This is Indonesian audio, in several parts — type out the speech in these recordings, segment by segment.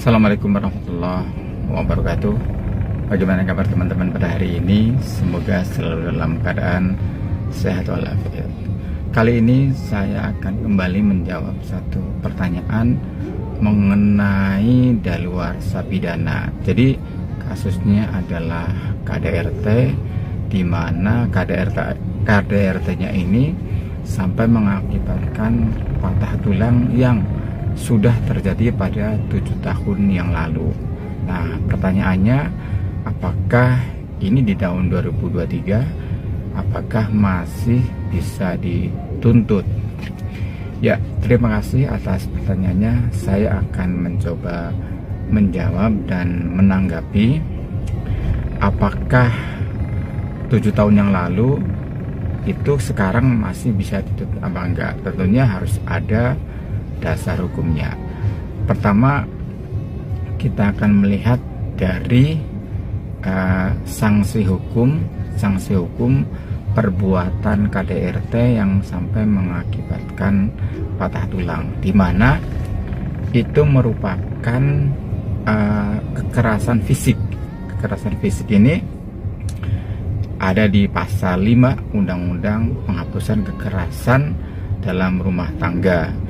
Assalamualaikum warahmatullahi wabarakatuh. Bagaimana kabar teman-teman pada hari ini? Semoga selalu dalam keadaan sehat walafiat. Kali ini saya akan kembali menjawab satu pertanyaan mengenai daluarsa pidana. Jadi kasusnya adalah KDRT, di mana KDRT-nya ini sampai mengakibatkan patah tulang yang sudah terjadi pada 7 tahun yang lalu. Nah, pertanyaannya, apakah ini di tahun 2023 apakah masih bisa dituntut? Ya, terima kasih atas pertanyaannya. Saya akan mencoba menjawab dan menanggapi apakah 7 tahun yang lalu itu sekarang masih bisa dituntut apa enggak. Tentunya harus ada dasar hukumnya. Pertama, kita akan melihat dari sanksi hukum perbuatan KDRT yang sampai mengakibatkan patah tulang, di mana itu merupakan kekerasan fisik. Kekerasan fisik ini ada di pasal 5 Undang-Undang Penghapusan Kekerasan dalam Rumah Tangga.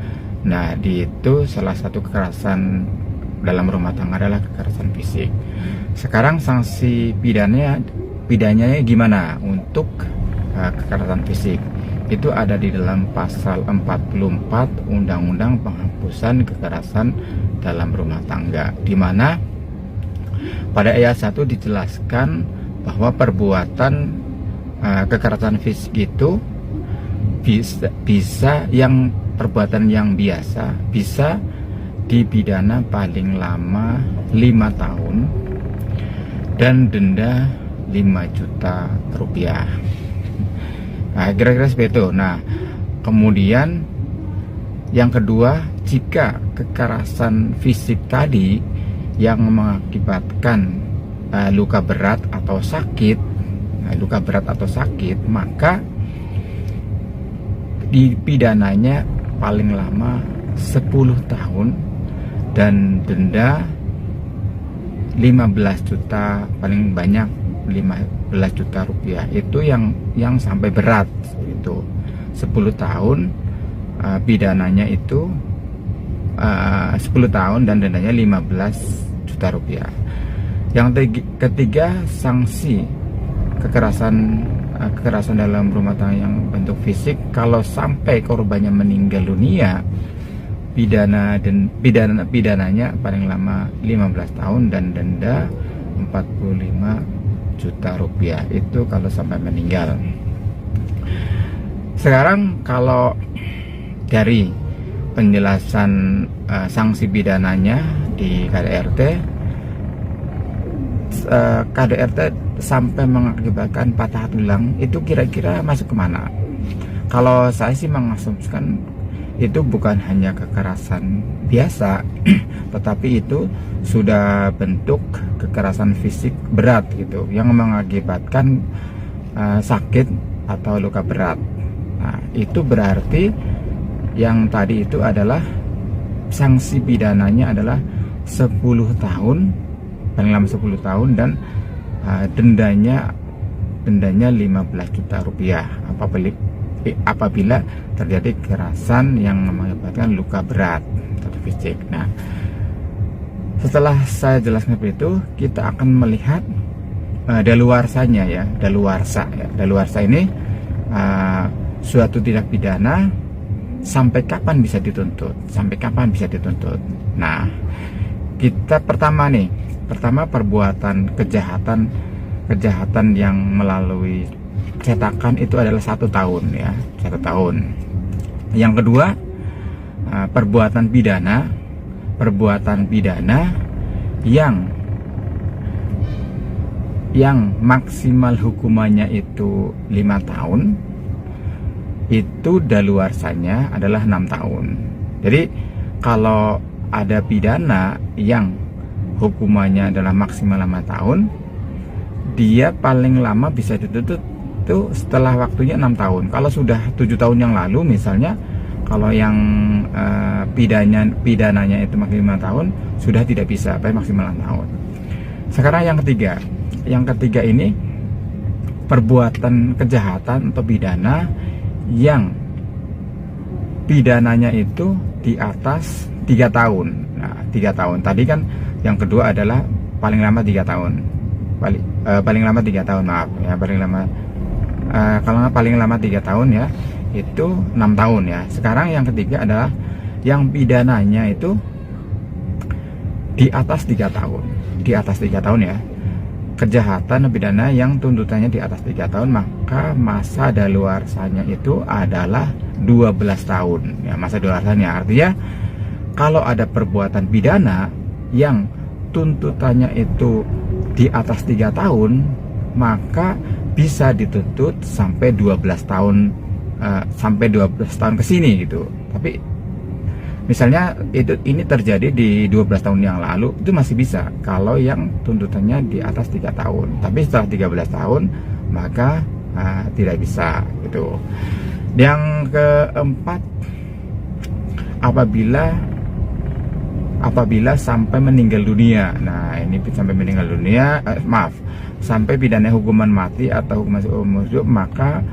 Nah, di itu salah satu kekerasan dalam rumah tangga adalah kekerasan fisik. Sekarang sanksi pidananya gimana untuk kekerasan fisik? Itu ada di dalam pasal 44 Undang-Undang Penghapusan Kekerasan dalam Rumah Tangga, di mana pada ayat 1 dijelaskan bahwa perbuatan kekerasan fisik itu bisa yang perbuatan yang biasa bisa dipidana paling lama 5 tahun dan denda 5 juta rupiah. Nah, kira-kira seperti itu. Nah, kemudian yang kedua, jika kekerasan fisik tadi yang mengakibatkan luka berat atau sakit, maka dipidananya paling lama 10 tahun dan denda 15 juta, paling banyak 15 juta rupiah. Itu yang sampai berat itu 10 tahun, pidananya itu 10 tahun dan dendanya 15 juta rupiah. Yang ketiga, sanksi kekerasan dalam rumah tangga yang bentuk fisik, kalau sampai korbannya meninggal dunia, pidananya paling lama 15 tahun dan denda 45 juta rupiah. Itu kalau sampai meninggal. Sekarang kalau dari penjelasan sanksi pidananya di KDRT sampai mengakibatkan patah tulang, itu kira-kira masuk kemana? Kalau saya sih mengasumsikan itu bukan hanya kekerasan biasa, tetapi itu sudah bentuk kekerasan fisik berat gitu, yang mengakibatkan sakit atau luka berat. Nah, itu berarti yang tadi itu adalah sanksi pidananya adalah 10 tahun, paling lama 10 tahun, dan dendanya 15 juta rupiah apabila terjadi kekerasan yang mengakibatkan luka berat atau fisik. Nah, setelah saya jelaskan seperti itu, kita akan melihat daluarsanya ya. Daluarsa ini suatu tindak pidana sampai kapan bisa dituntut? Nah, kita pertama perbuatan kejahatan yang melalui cetakan itu adalah 1 tahun ya, 1 tahun. Yang kedua, perbuatan pidana yang maksimal hukumannya itu 5 tahun, itu daluarsanya adalah 6 tahun. Jadi kalau ada pidana yang hukumannya adalah maksimal 5 tahun, dia paling lama bisa dituntut itu setelah waktunya 6 tahun. Kalau sudah 7 tahun yang lalu misalnya Kalau yang pidananya itu maksimal 5 tahun, sudah tidak bisa, tapi maksimal 6 tahun. Sekarang yang ketiga ini perbuatan kejahatan atau pidana yang pidananya itu di atas 3 tahun. Nah, 3 tahun. Tadi kan yang kedua adalah paling lama 3 tahun. Paling lama 3 tahun, maaf ya, paling lama kalau nggak paling lama 3 tahun ya, itu 6 tahun ya. Sekarang yang ketiga adalah yang pidananya itu di atas 3 tahun. Di atas 3 tahun ya. Kejahatan pidana yang tuntutannya di atas 3 tahun, maka masa daluarsanya itu adalah 12 tahun ya, masa daluarsanya. Artinya kalau ada perbuatan pidana yang tuntutannya itu di atas 3 tahun, maka bisa dituntut sampai 12 tahun sampai 12 tahun ke sini gitu. Tapi misalnya ini terjadi di 12 tahun yang lalu, itu masih bisa kalau yang tuntutannya di atas 3 tahun. Tapi setelah 13 tahun maka tidak bisa gitu. Yang keempat, apabila sampai meninggal dunia. Nah, ini sampai meninggal dunia, sampai pidana hukuman mati atau hukuman seumur hidup, maka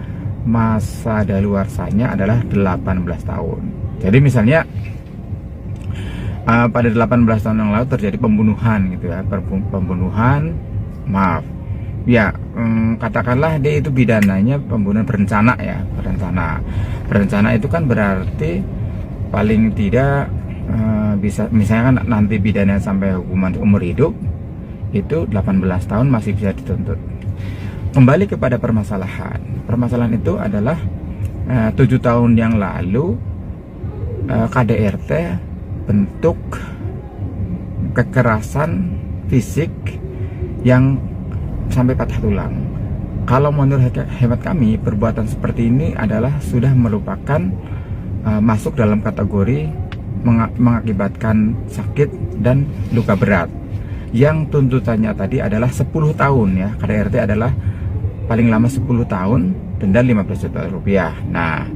masa daluarsanya adalah 18 tahun. Jadi misalnya pada 18 tahun yang lalu terjadi pembunuhan gitu ya, katakanlah dia itu pidananya pembunuhan berencana ya, berencana itu kan berarti paling tidak bisa, misalnya kan nanti pidana sampai hukuman umur hidup, itu 18 tahun masih bisa dituntut. Kembali kepada permasalahan itu adalah 7 tahun yang lalu KDRT bentuk kekerasan fisik yang sampai patah tulang. Kalau menurut hemat kami, perbuatan seperti ini adalah sudah merupakan masuk dalam kategori mengakibatkan sakit dan luka berat, yang tuntutannya tadi adalah 10 tahun ya. KDRT adalah paling lama 10 tahun, denda 15 juta rupiah. Nah,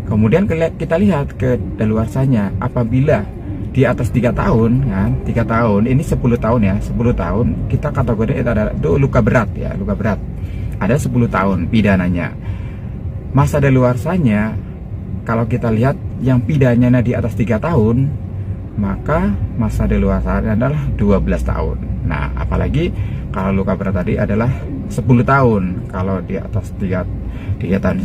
kemudian kita lihat ke daluarsanya, apabila di atas 3 tahun kan, 3 tahun ini 10 tahun ya, 10 tahun kita kategori itu luka berat ya, luka berat. Ada 10 tahun pidananya. Masa daluarsanya kalau kita lihat yang pidananya di atas 3 tahun, maka masa daluarsanya adalah 12 tahun. Nah, apalagi kalau luka berat tadi adalah 10 tahun. Kalau di atas 3 tahun,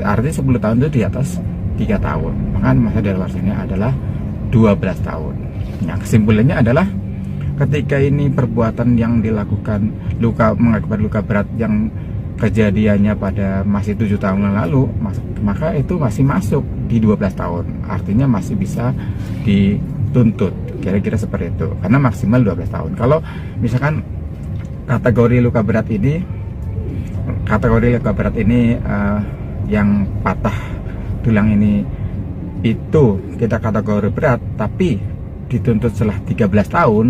artinya 10 tahun itu di atas 3 tahun. Maka masa daluarsanya adalah 12 tahun. Nah, kesimpulannya adalah ketika ini perbuatan yang dilakukan mengakibatkan luka berat yang kejadiannya pada masih 7 tahun yang lalu, maka itu masih masuk di 12 tahun. Artinya masih bisa dituntut, kira-kira seperti itu, karena maksimal 12 tahun. Kalau misalkan kategori luka berat ini yang patah tulang ini itu kita kategori berat, tapi dituntut setelah 13 tahun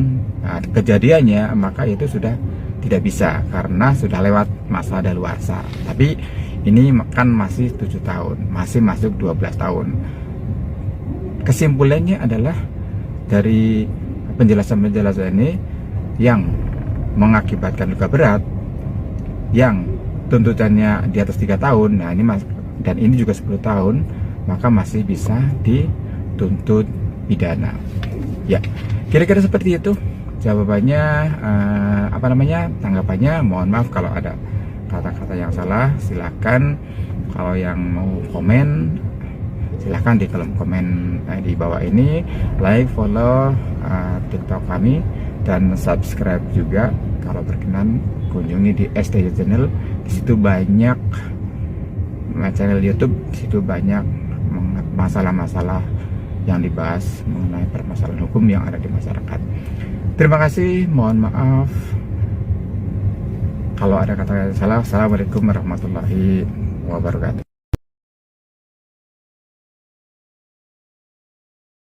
kejadiannya, maka itu sudah tidak bisa karena sudah lewat masa daluarsa. Tapi ini kan masih 7 tahun, masih masuk 12 tahun. Kesimpulannya adalah dari penjelasan ini, yang mengakibatkan luka berat yang tuntutannya di atas 3 tahun, nah ini dan ini juga 10 tahun, maka masih bisa dituntut pidana. Ya, kira-kira seperti itu jawabannya. Tanggapannya. Mohon maaf kalau ada kata-kata yang salah, silakan. Kalau yang mau komen, silahkan di kolom komen di bawah ini. Like, follow TikTok kami, dan subscribe juga kalau berkenan. Kunjungi di STJ Channel, di situ banyak channel YouTube, di situ banyak masalah-masalah yang dibahas mengenai permasalahan hukum yang ada di masyarakat. Terima kasih, mohon maaf kalau ada kata-kata salah. Assalamualaikum warahmatullahi wabarakatuh.